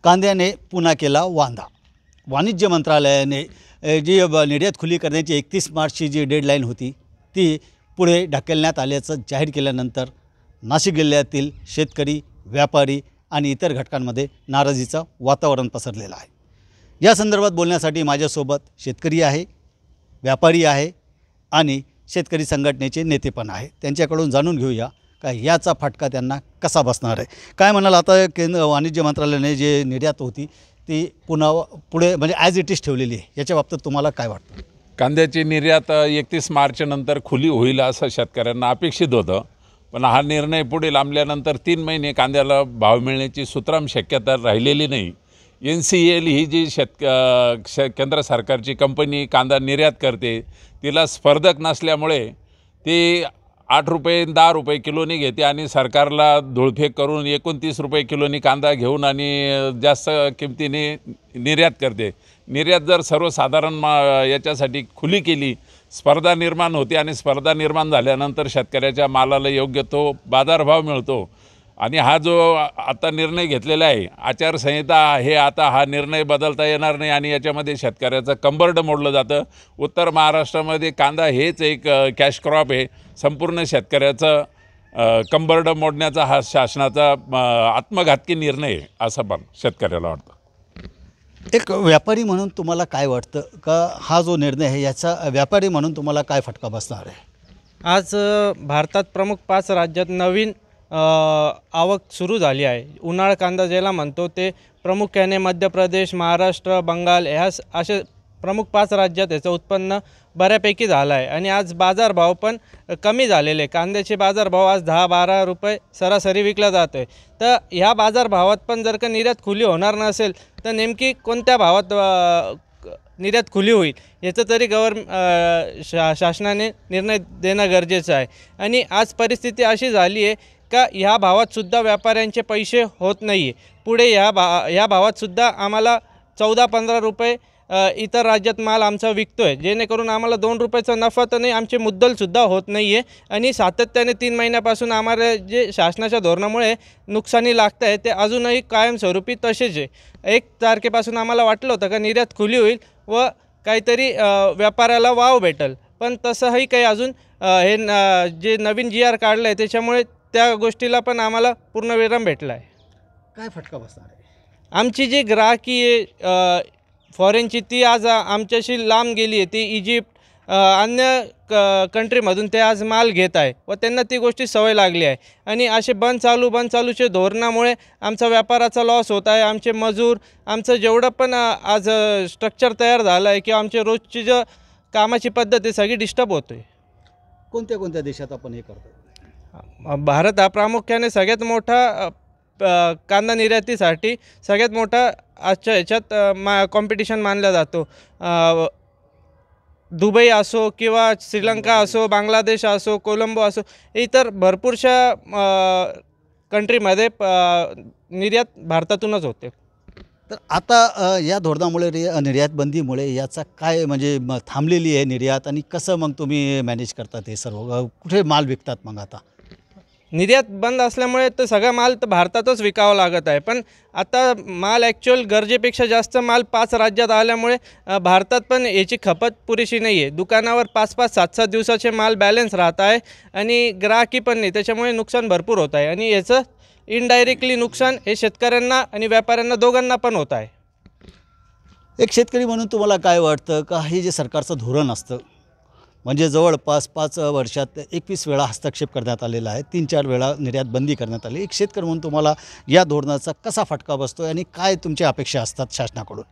कांद्याने पुन्हा केला वांदा। वाणिज्य मंत्रालयाने जी निर्यात खुली करण्याची 31 मार्चची जी डेडलाईन होती ती पुढे ढकलण्यात आल्याचं जाहीर केल्यानंतर नाशिक जिल्ह्यातील शेतकरी, व्यापारी आणि इतर घटकांमध्ये नाराजीचं वातावरण पसरलेलं आहे। या संदर्भात बोलण्यासाठी माझ्यासोबत शेतकरी आहे, व्यापारी आहे आणि शेतकरी संघटनेचे नेते पण आहे। त्यांच्याकडून जाणून घेऊया का याचा फटका त्यांना कसा बसणार आहे। काय म्हणाल, आता केंद्र वाणिज्य मंत्रालयाने जे निर्यात होती ती पुढे म्हणजे ॲज इट इज ठेवलेली आहे, याच्या बाबतीत तुम्हाला काय वाटतं? कांद्याची निर्यात 31 मार्चनंतर खुली होईल असं शेतकऱ्यांना अपेक्षित होतं, पण हा निर्णय पुढे लांबल्यानंतर 3 महिने कांद्याला भाव मिळण्याची सुतराम शक्यता राहिलेली नाही। NCL ही जी केंद्र सरकारची कंपनी कांदा निर्यात करते तिला स्पर्धक नसल्यामुळे ती 8 रुपये 10 रुपये किलोनी घेते आणि सरकारला धुळफेक करून 29 रुपये किलोनी कांदा घेऊन आणि जास्त किमतीने निर्यात करते। निर्यात जर सर्वसाधारण याच्यासाठी खुली केली, स्पर्धा निर्माण होते आणि स्पर्धा निर्माण झाल्यानंतर शेतकऱ्याच्या मालाला योग्य तो बाजारभाव मिळतो। आणि हा जो आता निर्णय घेतलेला आहे आचारसंहिता, हे आता हा निर्णय बदलता येणार नाही आणि याच्यामध्ये शेतकऱ्याचं कंबरडं मोडलं जातं। उत्तर महाराष्ट्रामध्ये कांदा हेच एक कॅश क्रॉप आहे। संपूर्ण शेतकऱ्याचं कंबरडं मोडण्याचा हा शासनाचा आत्मघातकी निर्णय आहे असं पण शेतकऱ्याला वाटतं। एक व्यापारी म्हणून तुम्हाला काय वाटतं का हा जो निर्णय आहे याचा व्यापारी म्हणून तुम्हाला काय फटका बसणार आहे? आज भारतात प्रमुख 5 राज्यात नवीन आवक सुरू झाली आहे। उन्हाळ कांदा ज्याला म्हणतो ते प्रामुख्याने मध्य प्रदेश, महाराष्ट्र, बंगाल ह्या असे प्रमुख 5 राज्यात याचं उत्पन्न बऱ्यापैकी झालं आहे आणि आज बाजारभाव पण कमी झालेले। कांद्याचे बाजारभाव आज 10-12 रुपये सरासरी विकला जातो आहे। तर ह्या बाजारभावात पण जर का निर्यात खुली होणार नसेल तर नेमकी कोणत्या भावात निर्यात खुली होईल याचं तरी शासनाने निर्णय देणं गरजेचं आहे। आणि आज परिस्थिती अशी झाली आहे का ह्या भावातसुद्धा व्यापाऱ्यांचे पैसे होत नाही आहे। पुढे ह्या भावातसुद्धा आम्हाला 14-15 रुपये इतर राज्यात माल आमचा विकतो आहे, जेणेकरून आम्हाला 2 रुपयाचा नफा तर नाही, आमचे मुद्दलसुद्धा होत नाही आहे। आणि सातत्याने 3 महिन्यापासून आम्हाला जे शासनाच्या धोरणामुळे नुकसानी लागतं आहे ते अजूनही कायमस्वरूपी तसेच आहे। 1 तारखेपासून आम्हाला वाटलं होतं का निर्यात खुली होईल व काहीतरी व्यापाऱ्याला वाव भेटेल, पण तसंही काही अजून हे जे नवीन GR काढलं आहे त्याच्यामुळे त्या गोष्टीला पण आम्हाला पूर्णविराम भेटला आहे। काय फटका बसणार आहे? आमची जी ग्राहकी आहे फॉरेनची ती आज आमच्याशी लांब गेली आहे। ती इजिप्त अन्य कंट्रीमधून ते आज माल घेत आहे व त्यांना ती गोष्टी सवय लागली आहे। आणि असे बंद चालूचे धोरणामुळे आमचा व्यापाराचा लॉस होत आहे। आमचे मजूर, आमचं जेवढं पण आज स्ट्रक्चर तयार झालं आहे किंवा आमची रोजची जी कामाची पद्धत आहे सगळी डिस्टर्ब होते आहे। कोणत्या देशात आपण हे करतो? भारत हा प्रामुख्याने सगळ्यात मोठा कांदा निर्यातीसाठी सगळ्यात मोठा आजच्या ह्याच्यात कॉम्पिटिशन मानला जातो। दुबई असो किंवा श्रीलंका असो, बांगलादेश असो, कोलंबो असो, इतर भरपूरशा कंट्रीमध्ये निर्यात भारतातूनच होते। तर आता या धोरणामुळे निर्यात बंदीमुळे याचा काय म्हणजे थांबलेली आहे निर्यात, आणि कसं मग तुम्ही मॅनेज करतात हे सर्व? कुठे माल विकतात मग आता? निर्यात बंद असल्यामुळे तर सगळा माल तर भारतातच विकावा लागत आहे, पण आता माल ॲक्च्युअल गरजेपेक्षा जास्त माल 5 राज्यात आल्यामुळे भारतात पण याची खपत पुरेशी नाही आहे। दुकानावर 5-5, 7-7 दिवसाचे माल बॅलन्स राहत आहे आणि ग्राहकी पण नाही, त्याच्यामुळे नुकसान भरपूर होत आहे आणि याचं इनडायरेक्टली नुकसान हे शेतकऱ्यांना आणि व्यापाऱ्यांना दोघांना पण होत आहे। एक शेतकरी म्हणून तुम्हाला काय वाटतं का हे जे सरकारचं धोरण असतं म्हणजे जवळपास 5 वर्षात 21 वेळा हस्तक्षेप करण्यात आलेला आहे, 3-4 वेळा निर्यात बंदी करण्यात आली, एक शेतकरी म्हणून तुम्हाला या धोरणाचा कसा फटका बसतो आणि काय तुमच्या अपेक्षा असतात शासनाकडून?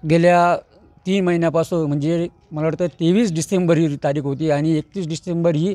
गेल्या 3 महिन्यापासून म्हणजे मला वाटतं 23 डिसेंबर ही तारीख होती आणि 31 डिसेंबर ही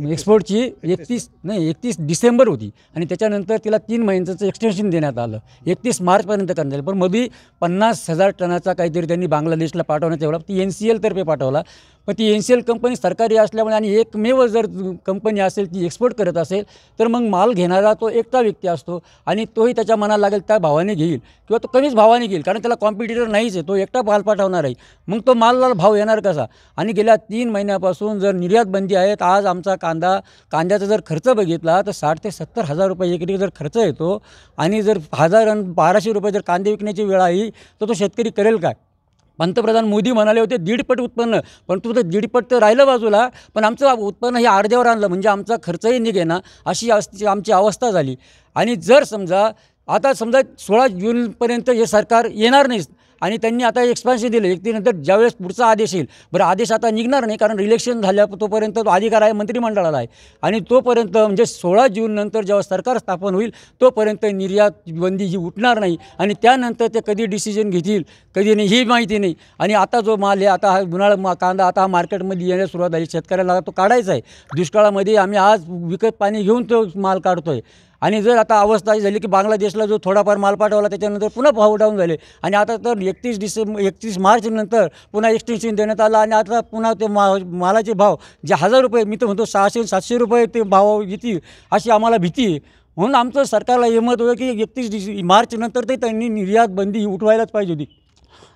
एक्सपोर्टची 31 डिसेंबर होती आणि त्याच्यानंतर तिला 3 महिन्यांचं एक्सटेन्शन देण्यात आलं, 31 मार्चपर्यंत करण्यात आलं। पण मध्ये 50,000 टनाचा काहीतरी त्यांनी बांगलादेशला पाठवण्यात यावं, ती NCL तर्फे पाठवला। पण ती NCL कंपनी सरकारी असल्यामुळे आणि एकमेव जर कंपनी असेल ती एक्सपोर्ट करत असेल तर मग माल घेणारा तो एकटा व्यक्ती असतो आणि तोही त्याच्या मनाला लागेल त्या भावाने घेईल किंवा तो कमीच भावाने घेईल, कारण त्याला कॉम्पिटिटर नाहीच आहे, तो एकटा माल पाठवणार आहे, मग तो मालाला भाव येणार कसा? आणि गेल्या 3 महिन्यापासून जर निर्यात बंदी आहे तर आज आमचा कांद्याचा जर खर्च बघितला तर 60 ते 70 हजार रुपये एकरी जर खर्च येतो आणि जर 1000 आणि 1200 रुपये जर कांदे विकण्याची वेळ आली तर तो शेतकरी करेल काय? पंतप्रधान मोदी म्हणाले होते 1.5 उत्पन्न, पण तुझं 1.5 तर राहिलं बाजूला, पण आमचं उत्पन्न हे अर्ध्यावर आणलं म्हणजे आमचा खर्चही निघेना अशी आमची अवस्था झाली. आणि जर समजा आता 16 जूनपर्यंत हे सरकार येणार नाही आणि त्यांनी आता एक्सपान्शन दिलं, एकतीनंतर ज्यावेळेस पुढचा आदेश येईल, बरं आदेश आता निघणार नाही कारण इलेक्शन झाल्या तोपर्यंत तो अधिकार आहे मंत्रिमंडळाला आहे आणि तोपर्यंत म्हणजे 16 जूननंतर जेव्हा सरकार स्थापन होईल तोपर्यंत निर्यात बंदी ही उठणार नाही आणि त्यानंतर ते कधी डिसिजन घेतील कधी नाही ही माहिती नाही. आणि आता जो माल आहे आता हा कांदा आता मार्केटमध्ये येण्यास सुरुवात झाली, शेतकऱ्याला तो काढायचा आहे. दुष्काळामध्ये आम्ही आज विकत पाणी घेऊन तो माल काढतो आहे आणि जर आता अवस्था अशी झाली की बांगलादेशला जो थोडाफार माल पाठवला त्याच्यानंतर पुन्हा भाव डाऊन झाले आणि आता तर 31 मार्च नंतर पुन्हा एक्सटेन्शन देण्यात आलं आणि आता पुन्हा ते मालाचे भाव जे 1000 रुपये मी तर म्हणतो 600-700 रुपये ते भाव येतील अशी आम्हाला भीती आहे. म्हणून आमचं सरकारला हे मत होतं की 31 मार्च नंतर ते त्यांनी निर्यात बंदी उठवायलाच पाहिजे होती.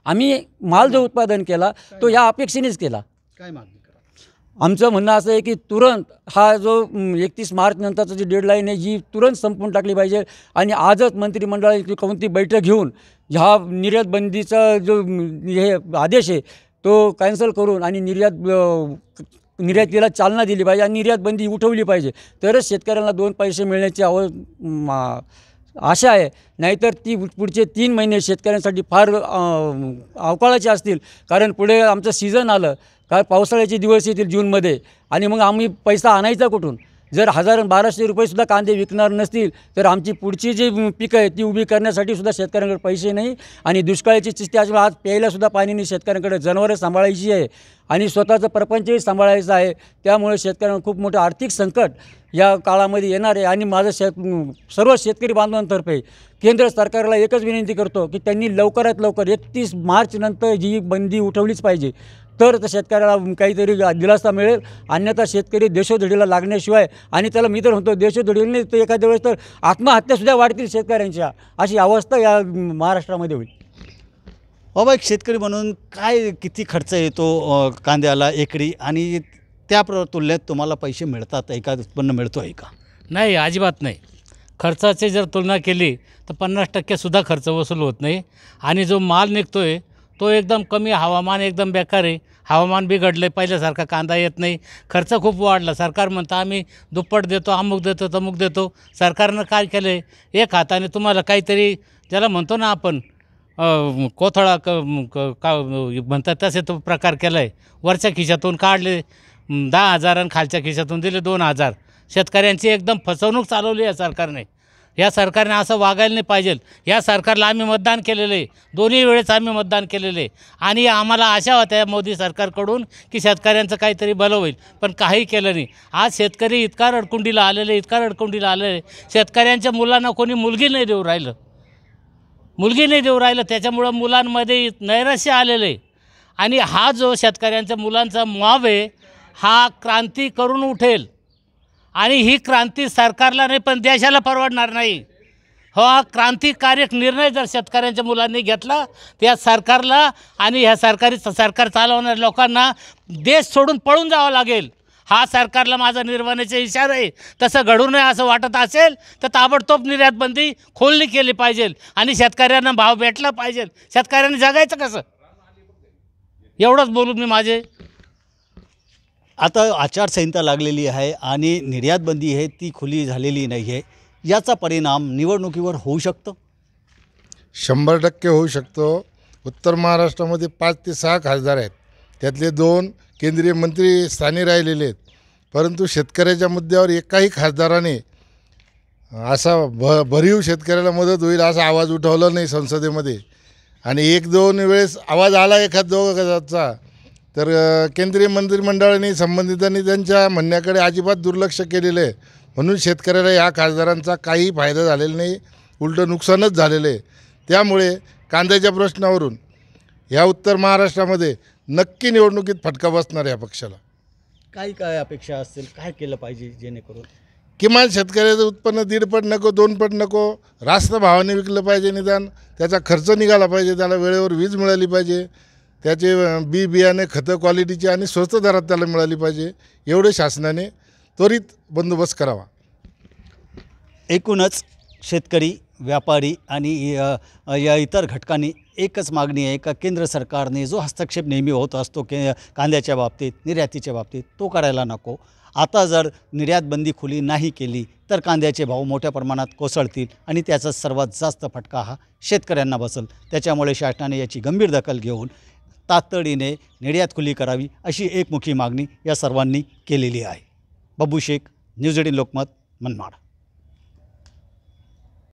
आम्ही माल जो उत्पादन केला तो या अपेक्षेनेच केला. काय मागणी? आमचं म्हणणं असं आहे की तुरंत हा जो 31 मार्च नंतरचं जी डेडलाईन आहे जी तुरंत संपून टाकली पाहिजे आणि आजच मंत्रिमंडळाची कोणती बैठक घेऊन ह्या निर्यात बंदीचा जो हे आदेश आहे तो कॅन्सल करून आणि निर्यातीला चालना दिली पाहिजे आणि निर्यात बंदी उठवली पाहिजे, तरच शेतकऱ्यांना 2 पैसे मिळण्याची आशा आहे. नाहीतर ती पुढचे 3 महिने शेतकऱ्यांसाठी फार अवकाळाचे असतील कारण पुढे आमचं सीझन आलं काय पावसाळ्याचे दिवस येतील जूनमध्ये आणि मग आम्ही पैसा आणायचा कुठून? जर 1000 आणि 1200 रुपयेसुद्धा कांदे विकणार नसतील तर आमची पुढची जी पिकं आहे ती उभी करण्यासाठी सुद्धा शेतकऱ्यांकडे पैसे नाही आणि दुष्काळाची स्थिती असल्यामुळे आज प्यायलासुद्धा पाणी नाही, शेतकऱ्यांकडे जनावरं सांभाळायची आहे आणि स्वतःचं प्रपंचही सांभाळायचं आहे. त्यामुळे शेतकऱ्यांना खूप मोठं आर्थिक संकट या काळामध्ये येणार आहे आणि माझं सर्व शेतकरी बांधवांतर्फे केंद्र सरकारला एकच विनंती करतो की त्यांनी लवकरात लवकर 31 मार्च नंतर जी बंदी उठवलीच पाहिजे तर शेतकऱ्याला काहीतरी दिलासा मिळेल. अन्यथा शेतकरी देशोधडीला लागण्याशिवाय आणि त्याला मी तर म्हणतो देशोधडीने तर एखाद्या वेळेस तर आत्महत्यासुद्धा वाढतील शेतकऱ्यांच्या अशी अवस्था या महाराष्ट्रामध्ये होईल. बाबा एक शेतकरी म्हणून किती खर्च येतो कांद्याला एकरी आणि त्या तुलनेत तुम्हाला पैसे मिळतात आहे का? उत्पन्न मिळतो आहे का? नाही, अजिबात नाही. खर्चाची जर तुलना केली तर 50%सुद्धा खर्च वसूल होत नाही आणि जो माल निघतो आहे तो एकदम कमी, हवामान एकदम बेकार आहे, हवामान बिघडलं आहे, पहिल्यासारखा कांदा येत नाही, खर्च खूप वाढला. सरकार म्हणतं आम्ही दुप्पट देतो, अमुक देतो, तमुक देतो. सरकारनं काय केलं आहे, एक हाताने तुम्हाला काहीतरी ज्याला म्हणतो ना आपण कोथळा का म्हणतात तसे तो प्रकार केला आहे. वरच्या खिशातून काढले 10,000 आणि खालच्या खिशातून दिले 2,000. शेतकऱ्यांची एकदम फसवणूक चालवली आहे सरकारने. या सरकारने असं वागायला नाही पाहिजे. या सरकारला आम्ही मतदान केलेलं आहे, दोन्ही वेळेस आम्ही मतदान केलेलं आहे आणि आम्हाला आशा होत्या मोदी सरकारकडून की शेतकऱ्यांचं काहीतरी भलं होईल, पण काही केलं नाही. आज शेतकरी इतका रडकुंडीला आलेले शेतकऱ्यांच्या मुलांना कोणी मुलगी नाही देऊ राहिलं. त्याच्यामुळं मुलांमध्ये नैराश्य आलेलं आहे आणि हा जो शेतकऱ्यांच्या मुलांचा मॉब आहे हा क्रांती करून उठेल आणि ही क्रांती सरकारला नाही पण देशाला परवडणार नाही. हा क्रांतिकारक निर्णय जर शेतकऱ्यांच्या मुलांनी घेतला त्या सरकारला आणि ह्या सरकार चालवणाऱ्या लोकांना देश सोडून पळून जावं लागेल. हा सरकारला माझा निर्वाण्याचा इशारा आहे. तसं घडू नये असं वाटत असेल तर ताबडतोब निर्यात बंदी खोलली केली पाहिजे आणि शेतकऱ्यांना भाव भेटला पाहिजे. शेतकऱ्यांनी जगायचं कसं? एवढंच बोलून मी माझे आता आचारसंहिता लागलेली आहे आणि निर्यात बंदी आहे ती खुली झालेली नाही आहे. याचा परिणाम निवडणुकीवर होऊ शकतो? 100% होऊ शकतो. उत्तर महाराष्ट्रामध्ये 5 ते 6 खासदार आहेत, त्यातले 2 केंद्रीय मंत्री स्थानी राहिलेले आहेत, परंतु शेतकऱ्याच्या मुद्द्यावर एकाही खासदाराने असा भरीव शेतकऱ्याला मदत होईल असा आवाज उठवला नाही संसदेमध्ये. आणि 1-2 वेळेस आवाज आला एखाद दोघाचा तर केंद्रीय मंत्रिमंडळाने संबंधितांनी त्यांच्या म्हणण्याकडे अजिबात दुर्लक्ष केलेलं आहे. म्हणून शेतकऱ्याला या खासदारांचा काही फायदा झालेला नाही, उलटं नुकसानच झालेलं आहे. त्यामुळे कांद्याच्या प्रश्नावरून ह्या उत्तर महाराष्ट्रामध्ये नक्की निवडणुकीत फटका बसणार या पक्षाला. काय अपेक्षा असतील, काय केलं पाहिजे जेणेकरून किमान शेतकऱ्याचं उत्पन्न 1.5 पट नको, 2 पट नको, रास्त भावाने विकलं पाहिजे, निदान त्याचा खर्च निघाला पाहिजे, त्याला वेळेवर वीज मिळाली पाहिजे, त्याचे बियाणे खतं क्वालिटीचे आणि स्वस्त दरात त्याला मिळाली पाहिजे. एवढे शासनाने त्वरित बंदोबस्त करावा. एकूणच शेतकरी, व्यापारी आणि या इतर घटकांनी एकच मागणी आहे का केंद्र सरकारने जो हस्तक्षेप नेहमी होत असतो कांद्याच्या बाबतीत, निर्यातीच्या बाबतीत, तो करायला नको. आता जर निर्यात बंदी खुली नाही केली तर कांद्याचे भाव मोठ्या प्रमाणात कोसळतील आणि त्याचा सर्वात जास्त फटका हा शेतकऱ्यांना बसेल. त्याच्यामुळे शासनाने याची गंभीर दखल घेऊन तातडीने निर्यात खुली करावी अशी एकमुखी मागणी या सर्वांनी केलेली आहे. बब्बू शेख, न्यूज 18 लोकमत, मनमाड.